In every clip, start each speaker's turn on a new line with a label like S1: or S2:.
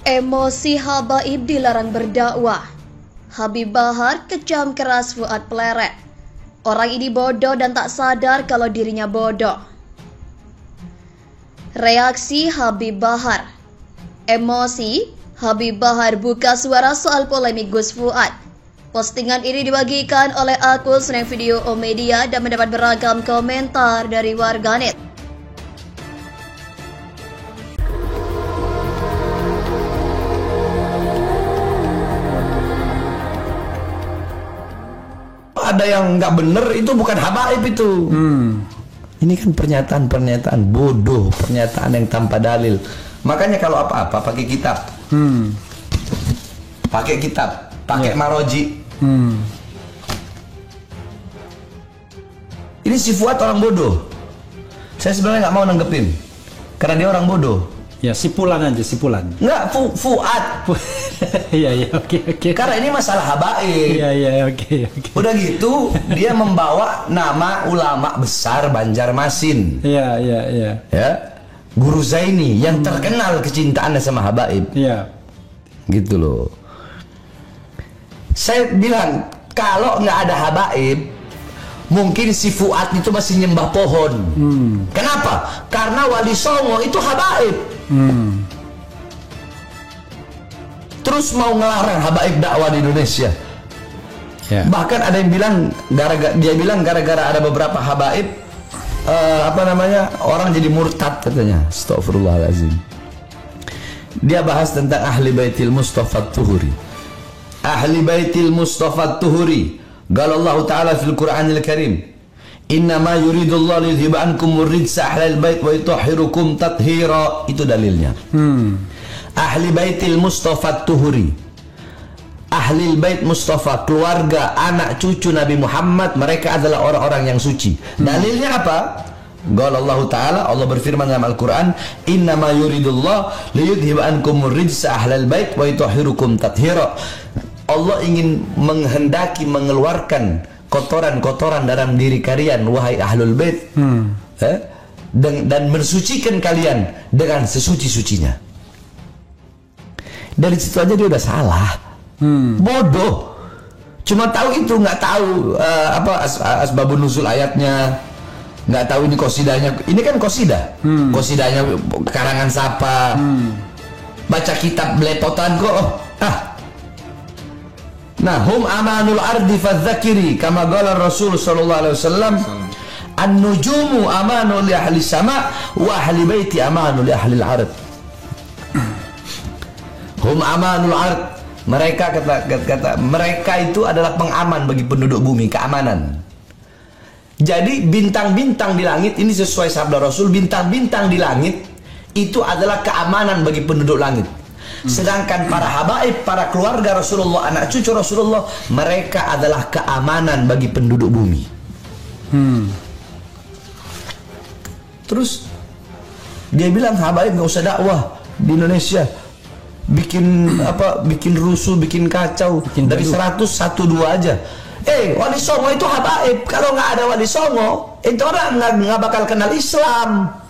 S1: Emosi Habaib dilarang berdakwah. Habib Bahar kecam keras Fuad Pleret. Orang ini bodoh dan tak sadar kalau dirinya bodoh. Reaksi Habib Bahar. Emosi, Habib Bahar buka suara soal polemik Gus Fuad. Postingan ini dibagikan oleh akun Seneng Video Media dan mendapat beragam komentar dari warganet.
S2: Ada yang nggak bener, itu bukan habaib itu. Ini kan pernyataan-pernyataan bodoh, pernyataan yang tanpa dalil. Makanya kalau apa-apa pakai kitab, pakai maroji. Ini si Fuad orang bodoh. Saya sebenarnya nggak mau nanggepin, karena dia orang bodoh.
S3: Ya, sipulan aja, sipulan.
S2: Nggak, Fuad.
S3: Iya, oke.
S2: Karena ini masalah habaib.
S3: Iya, oke.
S2: Udah gitu, dia membawa nama ulama besar Banjarmasin.
S3: Iya.
S2: Ya, Guru Zaini yang terkenal kecintaannya sama habaib.
S3: Iya.
S2: Gitu loh. Saya bilang, kalau nggak ada habaib, mungkin si Fuad itu masih nyembah pohon. Kenapa? Karena Wali Songo itu habaib. Terus mau ngelarang habaib dakwah di Indonesia.
S3: Ya.
S2: Bahkan ada yang bilang gara-gara ada beberapa habaib orang jadi murtad katanya. Astagfirullahaladzim. Dia bahas tentang ahli baitil Mustafa Tuhuri. Ahli baitil Mustafa Tuhuri. Qala Allah Ta'ala fil Qur'anil Karim, innama yuridullahu liyudhiba ankum ridsa ahlal bait wa yutahhirukum tathira. Itu dalilnya. Ahli baitil Mustafa Tuhuri, ahli bait Mustafa, keluarga anak cucu Nabi Muhammad, mereka adalah orang-orang yang suci. Dalilnya apa? Qala Allah Ta'ala, Allah berfirman dalam Al-Quran, innama yuridullahu liyudhiba ankum ridsa ahlal bait wa yutahhirukum tathira. Allah ingin menghendaki mengeluarkan kotoran-kotoran dalam diri kalian, wahai ahlul bait, dan mensucikan kalian dengan sesuci-sucinya. Dari situ aja dia udah salah. Bodoh. Cuma tahu itu, nggak tahu asbabun nuzul ayatnya, nggak tahu ini kosidahnya. Ini kan kosidah. Kosidahnya karangan siapa? Baca kitab belepotan kok. Nah, hum amanul ardi fadzakiri kama qala Rasul sallallahu alaihi wasallam, an-nujumu amanu li ahli sama wa ahli baiti amanu li ahli al-ard. Hum amanul ard. Mereka kata mereka itu adalah pengaman bagi penduduk bumi, keamanan. Jadi bintang-bintang di langit ini sesuai sabda Rasul, bintang-bintang di langit itu adalah keamanan bagi penduduk langit. Sedangkan para habaib, para keluarga Rasulullah, anak cucu Rasulullah, mereka adalah keamanan bagi penduduk bumi. Terus dia bilang habaib nggak usah dakwah di Indonesia, bikin rusuh, bikin kacau, dari 100 1 2 aja. Wali Songo itu habaib. Kalau nggak ada Wali Songo, itu orang nggak bakal kenal Islam.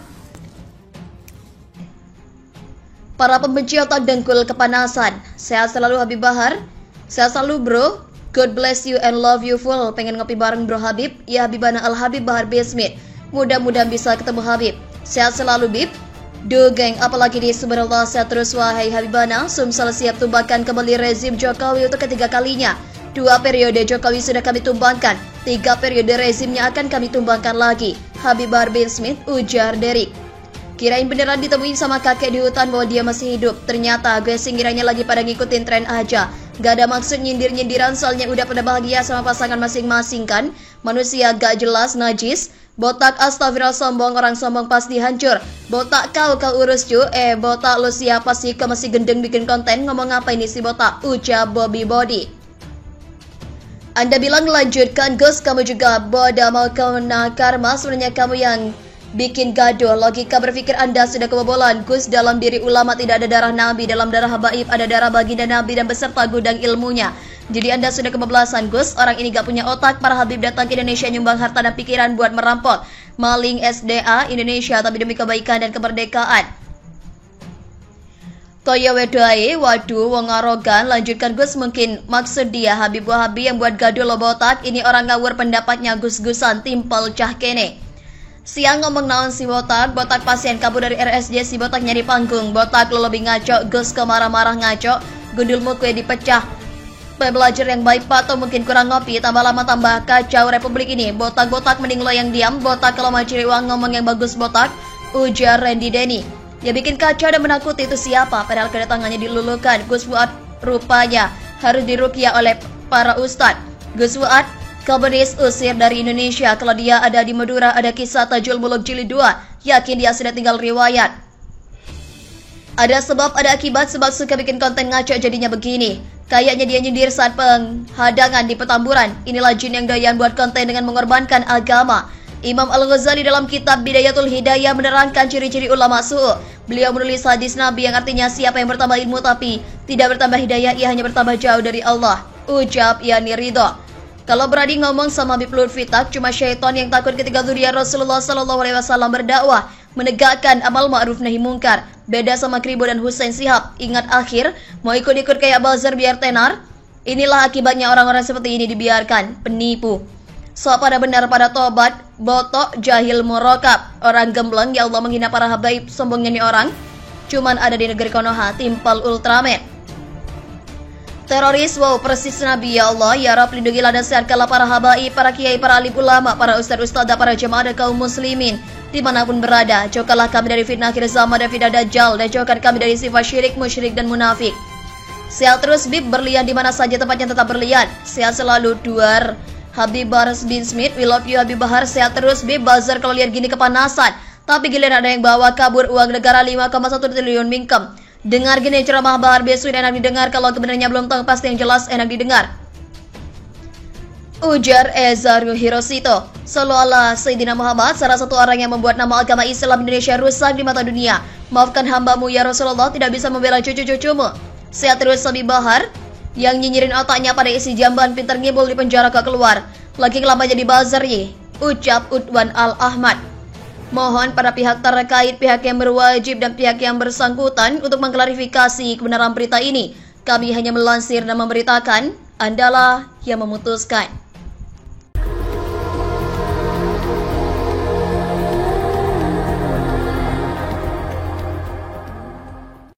S1: Para pembenci otak dengkul kepanasan. Sehat selalu Habib Bahar. Sehat selalu bro. God bless you and love you full. Pengen ngopi bareng bro Habib. Ya Habibana Al Habib Bahar Bismit. Mudah-mudahan bisa ketemu Habib. Sehat selalu Bib. Geng, apalagi di subhanallah, sehat terus wahai Habibana. Sumsel siap tumbangkan kembali rezim Jokowi untuk ketiga kalinya. 2 periode Jokowi sudah kami tumbangkan, 3 periode rezimnya akan kami tumbangkan lagi. Habib Bahar bin Smith, ujar Derek. Kirain beneran ditemuin sama kakek di hutan bahwa dia masih hidup. Ternyata gue singgirannya lagi pada ngikutin tren aja. Gak ada maksud nyindir-nyindiran, soalnya udah pada bahagia sama pasangan masing-masing kan. Manusia gak jelas, najis. Botak astagfirullah, sombong, orang sombong pasti hancur. Botak kau urus cu. Botak lu siapa sih, kau masih gendeng bikin konten. Ngomong apa ini si botak, ucap Bobby Body. Anda bilang lanjutkan Gus, kamu juga bodoh mau kena karma. Sebenarnya kamu yang bikin gaduh. Logika berpikir Anda sudah kebobolan. Gus, dalam diri ulama tidak ada darah Nabi, dalam darah habaib ada darah baginda Nabi dan beserta gudang ilmunya. Jadi Anda sudah kebablasan Gus. Orang ini gak punya otak. Para habib datang ke Indonesia nyumbang harta dan pikiran buat merampok, maling SDA Indonesia, tapi demi kebaikan dan kemerdekaan. Toya wedai, waduh, wong arogan, lanjutkan Gus, mungkin maksud dia Habib Wahabi yang buat gaduh lo botak, ini orang ngawur pendapatnya gus-gusan timpal cah kene. Siang ngomong naon si botak pasien kabur dari RSJ, si botak nyari panggung, botak lo lebih ngaco, Gus ke marah-marah ngaco, gundulmu kue dipecah. Belajar yang baik pak, atau mungkin kurang ngopi, tambah lama tambah kacau republik ini, botak-botak mending lo yang diam, botak kalau mau cari uang ngomong yang bagus botak, ujar Randy Denny. Ya bikin kacau dan menakuti itu siapa, padahal kedatangannya dilulukan. Gus Fuad rupanya harus diruqyah oleh para ustadz. Gus Fuad, komunis usir dari Indonesia. Kalau dia ada di Madura, ada kisah Tajul Muluk Jilid 2. Yakin dia sudah tinggal riwayat. Ada sebab, ada akibat, sebab suka bikin konten ngaco jadinya begini. Kayaknya dia nyindir saat penghadangan di Petamburan. Inilah jin yang doyan buat konten dengan mengorbankan agama. Imam Al-Ghazali dalam kitab Bidayatul Hidayah menerangkan ciri-ciri ulama su'u. Beliau menulis hadis Nabi yang artinya siapa yang bertambah ilmu tapi tidak bertambah hidayah, ia hanya bertambah jauh dari Allah. Ucap Yani Ridho. Kalau berani ngomong sama Habib Lutfi tak cuma syaitan yang takut ketika zuriat Rasulullah SAW berdakwah, menegakkan amal ma'ruf nahi mungkar. Beda sama Kribo dan Hussein Sihab. Ingat akhir, mau ikut-ikut kayak buzzer biar tenar. Inilah akibatnya orang-orang seperti ini dibiarkan, penipu. So pada benar pada tobat, botok, jahil, murokab. Orang gembleng, ya Allah menghina para habaib, sombongnya nih orang. Cuman ada di negeri Konoha, timpal Ultraman. Teroris, wow persis Nabi, ya Allah. Ya Rabb lindungilah dan sehatkanlah para habaib, para kiai, para alim ulama, para ustadz-ustadzah, para jemaah dan kaum muslimin dimanapun berada. Jauhkanlah kami dari fitnah akhir zaman dan fitnah dajjal, dan jauhkan kami dari sifat syirik, musyrik dan munafik. Sehat terus Bib, berlian di mana saja tempatnya tetap berlian. Sehat selalu Duar Habib Bahar bin Smith, we love you Habib Bahar. Sehat terus Bib, buzzer kalau lihat gini kepanasan. Tapi giliran ada yang bawa kabur uang negara 5,1 triliun mingkem. Dengar gini ceramah Bahar bin Smith enak didengar, kalau kebenarannya belum tahu pasti yang jelas enak didengar. Ujar Ezaru Hirosito. Sallallahu Sayyidina Muhammad, salah satu orang yang membuat nama agama Islam Indonesia rusak di mata dunia. Maafkan hambamu ya Rasulullah, tidak bisa membela cucu-cucumu. Sehat terus Habib Bahar, yang nyinyirin otaknya pada isi jamban pintar ngibul di penjara gak keluar. Lagi lama jadi buzzer ye. Ucap Udwan Al-Ahmad. Mohon pada pihak terkait, pihak yang berwajib dan pihak yang bersangkutan untuk mengklarifikasi kebenaran berita ini. Kami hanya melansir dan memberitakan, Andalah yang memutuskan.